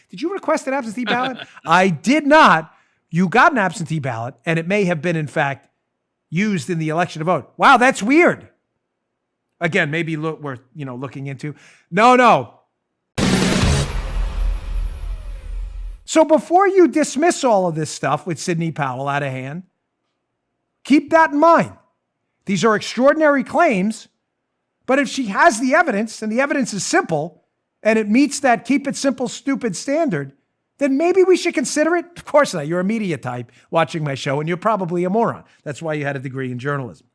Did you request an absentee ballot? I did not. You got an absentee ballot, and it may have been, in fact, used in the election to vote. Wow, that's weird. Again, maybe worth looking into. No. So before you dismiss all of this stuff with Sidney Powell out of hand, keep that in mind. These are extraordinary claims, but if she has the evidence, and the evidence is simple, and it meets that keep it simple, stupid standard, then maybe we should consider it. Of course not. You're a media type watching my show, and you're probably a moron. That's why you had a degree in journalism.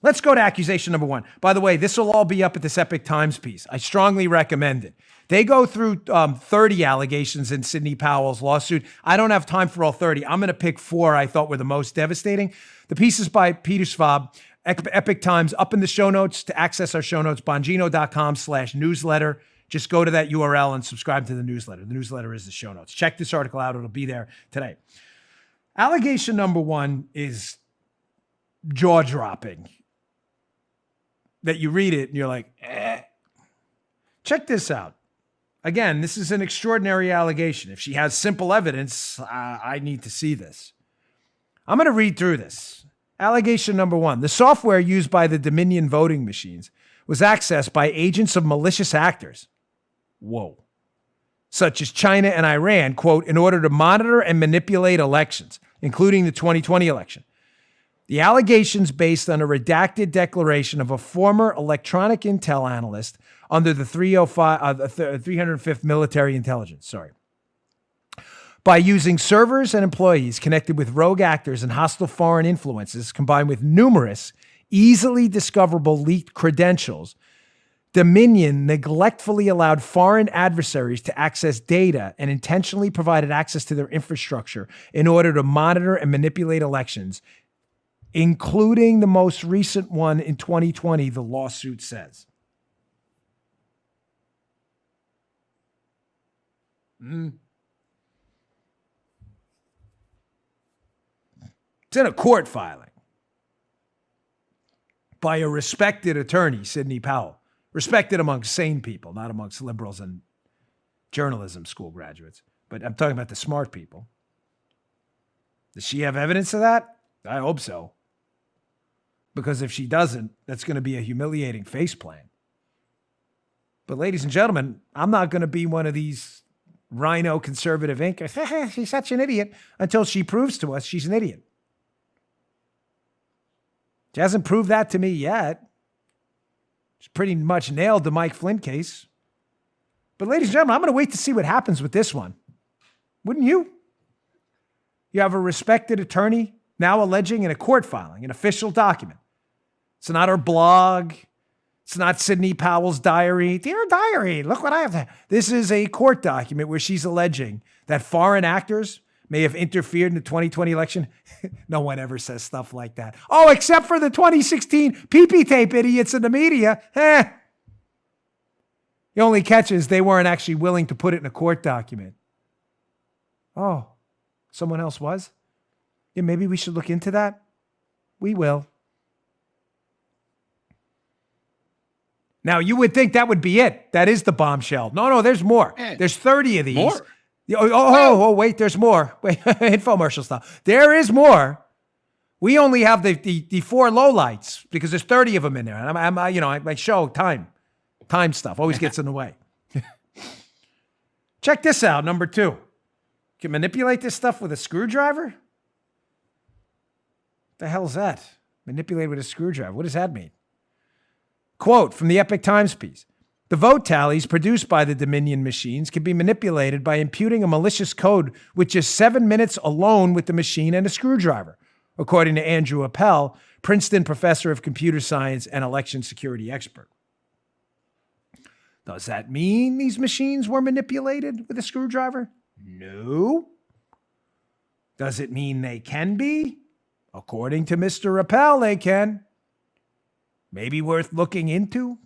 Let's go to accusation number 1. By the way, this will all be up at this Epic Times piece. I strongly recommend it. They go through 30 allegations in Sidney Powell's lawsuit. I don't have time for all 30. I'm going to pick 4 I thought were the most devastating. The piece is by Peter Schwab, Epic Times, up in the show notes. To access our show notes, bongino.com/newsletter. Just go to that URL and subscribe to the newsletter. The newsletter is the show notes. Check this article out. It'll be there today. Allegation number 1 is jaw-dropping. That you read it and you're like, eh. Check this out. Again, this is an extraordinary allegation. If she has simple evidence, I need to see this. I'm going to read through this. Allegation number 1. The software used by the Dominion voting machines was accessed by agents of malicious actors. Whoa. Such as China and Iran, quote, in order to monitor and manipulate elections, including the 2020 election. The allegations based on a redacted declaration of a former electronic intel analyst under the 305th Military Intelligence, by using servers and employees connected with rogue actors and hostile foreign influences, combined with numerous easily discoverable leaked credentials, Dominion neglectfully allowed foreign adversaries to access data and intentionally provided access to their infrastructure in order to monitor and manipulate elections, including the most recent one in 2020, the lawsuit says. It's in a court filing by a respected attorney, Sidney Powell. Respected amongst sane people, not amongst liberals and journalism school graduates. But I'm talking about the smart people. Does she have evidence of that? I hope so. Because if she doesn't, that's going to be a humiliating faceplant. But ladies and gentlemen, I'm not going to be one of these rhino conservative inkers. She's such an idiot, until she proves to us she's an idiot. She hasn't proved that to me yet. She's pretty much nailed the Mike Flynn case. But ladies and gentlemen, I'm going to wait to see what happens with this one. Wouldn't you? You have a respected attorney now alleging in a court filing, an official document. It's not her blog. It's not Sidney Powell's diary. Dear diary, look what I have. This is a court document where she's alleging that foreign actors may have interfered in the 2020 election. No one ever says stuff like that. Oh, except for the 2016 pee-pee tape idiots in the media. The only catch is they weren't actually willing to put it in a court document. Oh, someone else was? Yeah, maybe we should look into that. We will. Now, you would think that would be it. That is the bombshell. No, there's more. There's 30 of these. More? Wait, there's more. Wait, infomercial stuff. There is more. We only have the 4 lowlights because there's 30 of them in there. And my show time stuff always gets in the way. Check this out. Number 2. You can manipulate this stuff with a screwdriver? What the hell is that? Manipulate with a screwdriver. What does that mean? Quote from the Epic Times piece. The vote tallies produced by the Dominion machines can be manipulated by imputing a malicious code with just 7 minutes alone with the machine and a screwdriver, according to Andrew Appel, Princeton professor of computer science and election security expert. Does that mean these machines were manipulated with a screwdriver? No. Does it mean they can be? According to Mr. Appel, they can. Maybe worth looking into?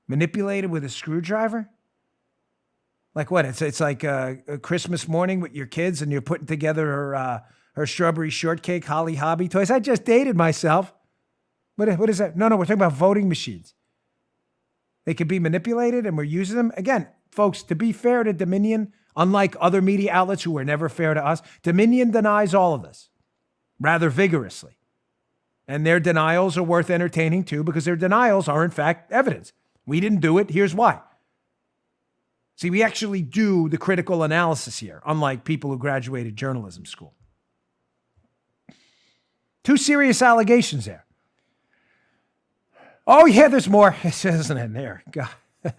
Manipulated with a screwdriver? Like what? It's like a Christmas morning with your kids and you're putting together her strawberry shortcake Holly Hobby toys. I just dated myself. What is that? No, we're talking about voting machines. They can be manipulated and we're using them. Again, folks, to be fair to Dominion, unlike other media outlets who were never fair to us, Dominion denies all of this rather vigorously. And their denials are worth entertaining too, because their denials are in fact evidence. We didn't do it. Here's why. See, we actually do the critical analysis here, unlike people who graduated journalism school. Two serious allegations there. Oh, yeah, there's more. It isn't in there. God,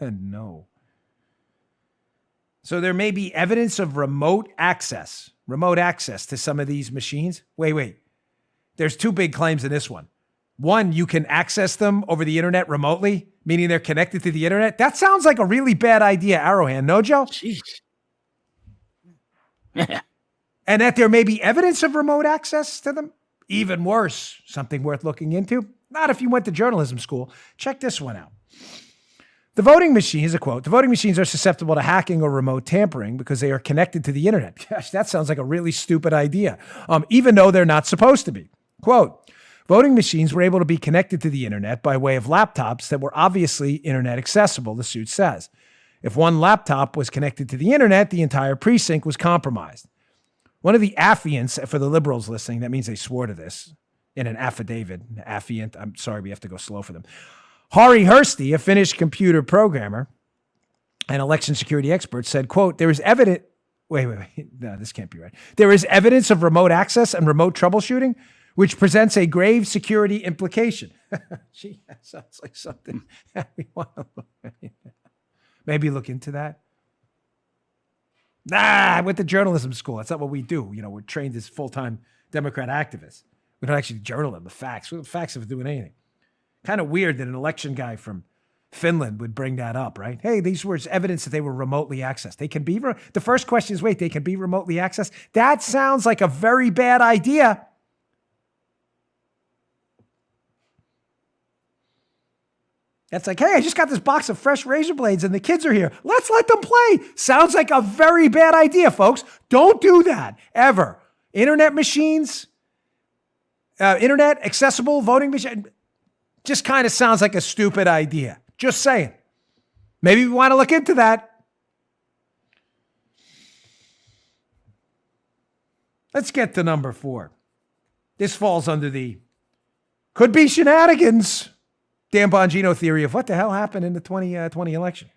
no. So there may be evidence of remote access to some of these machines. Wait. There's two big claims in this one. One, you can access them over the internet remotely, meaning they're connected to the internet. That sounds like a really bad idea, Arrowhand. No, Joe? Jeez. And that there may be evidence of remote access to them. Even worse, something worth looking into. Not if you went to journalism school. Check this one out. The voting machines, a quote, the voting machines are susceptible to hacking or remote tampering because they are connected to the internet. Gosh, that sounds like a really stupid idea, even though they're not supposed to be. Quote, voting machines were able to be connected to the internet by way of laptops that were obviously internet accessible, the suit says. If one laptop was connected to the internet, the entire precinct was compromised. One of the affiants, for the liberals listening, that means they swore to this in an affidavit. Affiant, I'm sorry, we have to go slow for them. Hari Hursti, a Finnish computer programmer and election security expert, said, quote, there is evidence, wait, no, this can't be right. There is evidence of remote access and remote troubleshooting, which presents a grave security implication. Gee, that sounds like something we want to maybe look into that. I went to journalism school. That's not what we do. You know, we're trained as full-time Democrat activists. We don't actually journal them, the facts. What the facts of doing anything? Kind of weird that an election guy from Finland would bring that up, right? Hey, these were evidence that they were remotely accessed. They can be, the first question is, wait, they can be remotely accessed? That sounds like a very bad idea. That's like, hey, I just got this box of fresh razor blades and the kids are here. Let's let them play. Sounds like a very bad idea, folks. Don't do that, ever. Internet machines, internet accessible voting machine, just kind of sounds like a stupid idea. Just saying. Maybe we want to look into that. Let's get to number 4. This falls under the could be shenanigans Dan Bongino theory of what the hell happened in the 2020 election.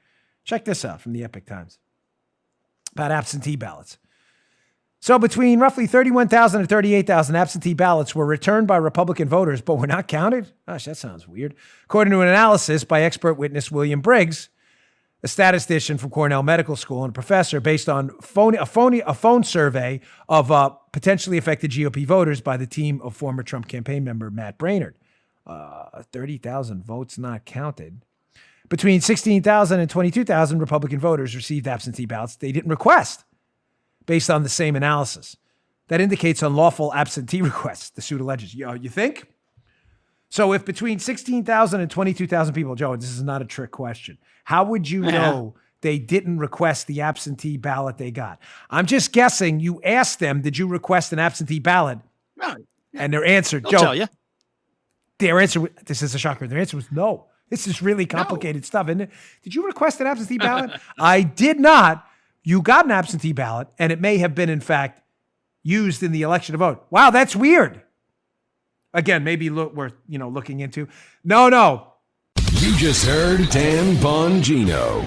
Check this out from the Epoch Times about absentee ballots. So between roughly 31,000 and 38,000 absentee ballots were returned by Republican voters, but were not counted? Gosh, that sounds weird. According to an analysis by expert witness William Briggs, a statistician from Cornell Medical School and a professor, based on a phone survey of potentially affected GOP voters by the team of former Trump campaign member Matt Braynard. 30,000 votes not counted. Between 16,000 and 22,000 Republican voters received absentee ballots they didn't request, based on the same analysis. That indicates unlawful absentee requests, the suit alleges. You think? So if between 16,000 and 22,000 people, Joe, this is not a trick question, how would you know they didn't request the absentee ballot they got? I'm just guessing you asked them, did you request an absentee ballot? No. And their answer, They'll Joe, tell you. Their answer, this is a shocker, their answer was no. This is really complicated stuff, isn't it? Did you request an absentee ballot? I did not. You got an absentee ballot, and it may have been, in fact, used in the election to vote. Wow, that's weird. Again, maybe worth looking into. No. You just heard Dan Bongino.